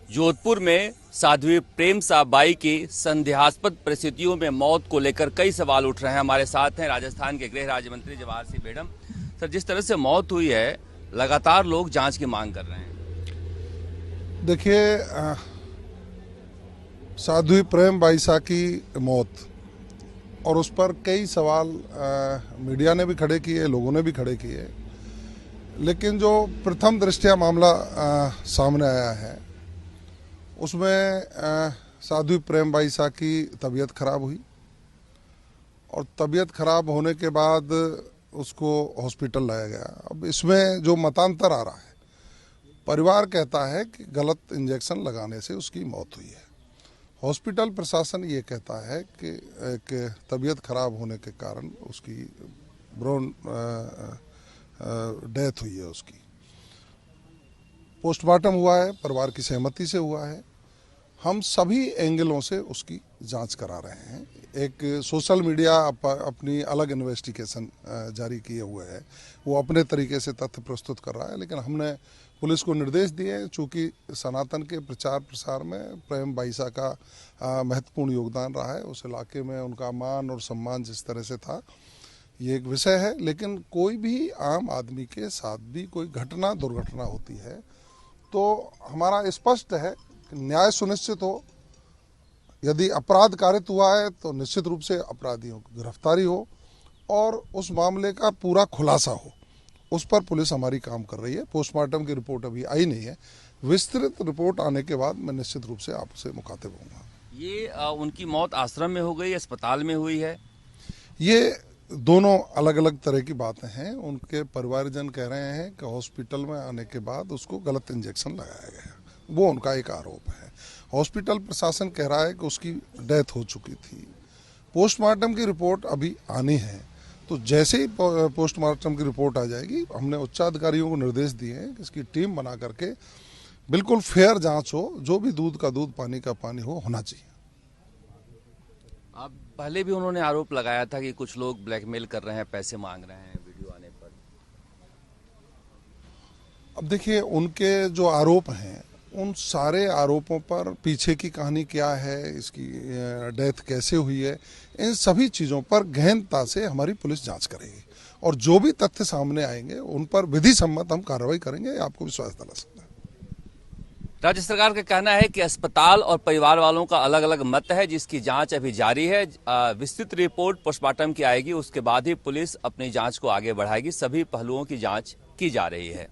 जोधपुर में साध्वी प्रेमसा बाई की संदेहास्पद परिस्थितियों में मौत को लेकर कई सवाल उठ रहे हैं। हमारे साथ हैं राजस्थान के गृह राज्य मंत्री जवाहर सिंह बेडम। सर, जिस तरह से मौत हुई है, लगातार लोग जांच की मांग कर रहे हैं। देखिए, साध्वी प्रेमबाई की मौत और उस पर कई सवाल मीडिया ने भी खड़े किए, लोगों ने भी खड़े किए, लेकिन जो प्रथम दृष्टया मामला सामने आया है उसमें साध्वी प्रेमबाई की तबीयत खराब हुई और तबीयत खराब होने के बाद उसको हॉस्पिटल लाया गया। अब इसमें जो मतांतर आ रहा है, परिवार कहता है कि गलत इंजेक्शन लगाने से उसकी मौत हुई है। हॉस्पिटल प्रशासन ये कहता है कि तबीयत खराब होने के कारण उसकी ब्रेन डेथ हुई है। उसकी पोस्टमार्टम हुआ है, परिवार की सहमति से हुआ है। हम सभी एंगलों से उसकी जांच करा रहे हैं। एक सोशल मीडिया अपनी अलग इन्वेस्टिगेशन जारी किए हुए है, वो अपने तरीके से तथ्य प्रस्तुत कर रहा है, लेकिन हमने पुलिस को निर्देश दिए, चूँकि सनातन के प्रचार प्रसार में प्रेमबाई का महत्वपूर्ण योगदान रहा है। उस इलाके में उनका मान और सम्मान जिस तरह से था, ये एक विषय है। लेकिन कोई भी आम आदमी के साथ भी कोई घटना दुर्घटना होती है तो हमारा स्पष्ट है कि न्याय सुनिश्चित हो। यदि अपराध कारित हुआ है तो निश्चित रूप से अपराधियों की गिरफ्तारी हो और उस मामले का पूरा खुलासा हो। उस पर पुलिस हमारी काम कर रही है। पोस्टमार्टम की रिपोर्ट अभी आई नहीं है। विस्तृत रिपोर्ट आने के बाद मैं निश्चित रूप से आपसे मुखातिब होऊंगा। ये उनकी मौत आश्रम में हो गई, अस्पताल में हुई है? ये दोनों अलग अलग तरह की बातें हैं। उनके परिवारजन कह रहे हैं कि हॉस्पिटल में आने के बाद उसको गलत इंजेक्शन लगाया गया, वो उनका एक आरोप है। हॉस्पिटल प्रशासन कह रहा है कि उसकी डेथ हो चुकी थी। पोस्टमार्टम की रिपोर्ट अभी आनी है, तो जैसे ही पोस्टमार्टम की रिपोर्ट आ जाएगी, हमने उच्चाधिकारियों को निर्देश दिए हैं कि इसकी टीम बना करके बिल्कुल फेयर जांच हो। जो भी दूध का दूध, पानी का पानी होना चाहिए। अब पहले भी उन्होंने आरोप लगाया था कि कुछ लोग ब्लैकमेल कर रहे हैं, पैसे मांग रहे हैं वीडियो आने पर। अब देखिए, उनके जो आरोप हैं, उन सारे आरोपों पर पीछे की कहानी क्या है, इसकी डेथ कैसे हुई है, इन सभी चीज़ों पर गहनता से हमारी पुलिस जांच करेगी और जो भी तथ्य सामने आएंगे उन पर विधि सम्मत हम कार्रवाई करेंगे। आपको विश्वास दिला सकते हैं। राज्य सरकार का कहना है कि अस्पताल और परिवार वालों का अलग अलग मत है, जिसकी जांच अभी जारी है। विस्तृत रिपोर्ट पोस्टमार्टम की आएगी, उसके बाद ही पुलिस अपनी जांच को आगे बढ़ाएगी। सभी पहलुओं की जांच की जा रही है।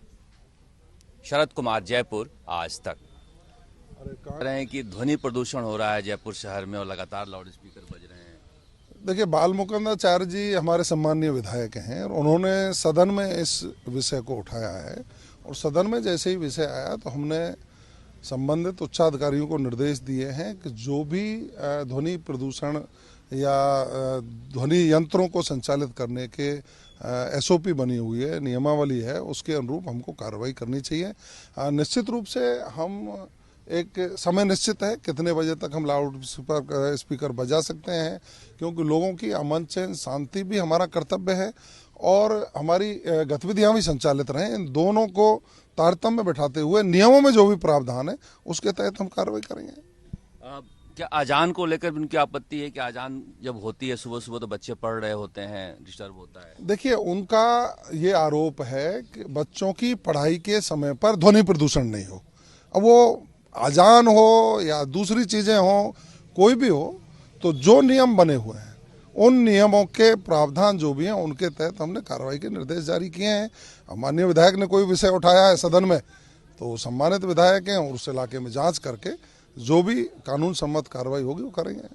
शरद कुमार, जयपुर, आज तक। कह रहे हैं कि ध्वनि प्रदूषण हो रहा है जयपुर शहर में और लगातार लाउड स्पीकर बज रहे हैं। देखिए, बाल मुकुंदाचार्य जी हमारे सम्मानीय विधायक हैं और उन्होंने सदन में इस विषय को उठाया है और सदन में जैसे ही विषय आया तो हमने संबंधित उच्चाधिकारियों को निर्देश दिए हैं कि जो भी ध्वनि प्रदूषण या ध्वनि यंत्रों को संचालित करने के एसओपी बनी हुई है, नियमावली है, उसके अनुरूप हमको कार्रवाई करनी चाहिए। निश्चित रूप से हम एक समय निश्चित है कितने बजे तक हम लाउड स्पीकर बजा सकते हैं, क्योंकि लोगों की अमन चैन शांति भी हमारा कर्तव्य है और हमारी गतिविधियां भी संचालित रहें। इन दोनों को तारतम्य में बैठाते हुए नियमों में जो भी प्रावधान है उसके तहत हम कार्रवाई करेंगे। क्या अजान को लेकर भी उनकी आपत्ति है कि अजान जब होती है सुबह सुबह तो बच्चे पढ़ रहे होते हैं, डिस्टर्ब होता है? देखिए, उनका ये आरोप है कि बच्चों की पढ़ाई के समय पर ध्वनि प्रदूषण नहीं हो। अब वो अजान हो या दूसरी चीजें हो, कोई भी हो, तो जो नियम बने हुए हैं उन नियमों के प्रावधान जो भी हैं उनके तहत हमने कार्रवाई के निर्देश जारी किए हैं। माननीय विधायक ने कोई विषय उठाया है सदन में तो सम्मानित विधायक हैं और उस इलाके में जांच करके जो भी कानून सम्मत कार्रवाई होगी वो करेंगे।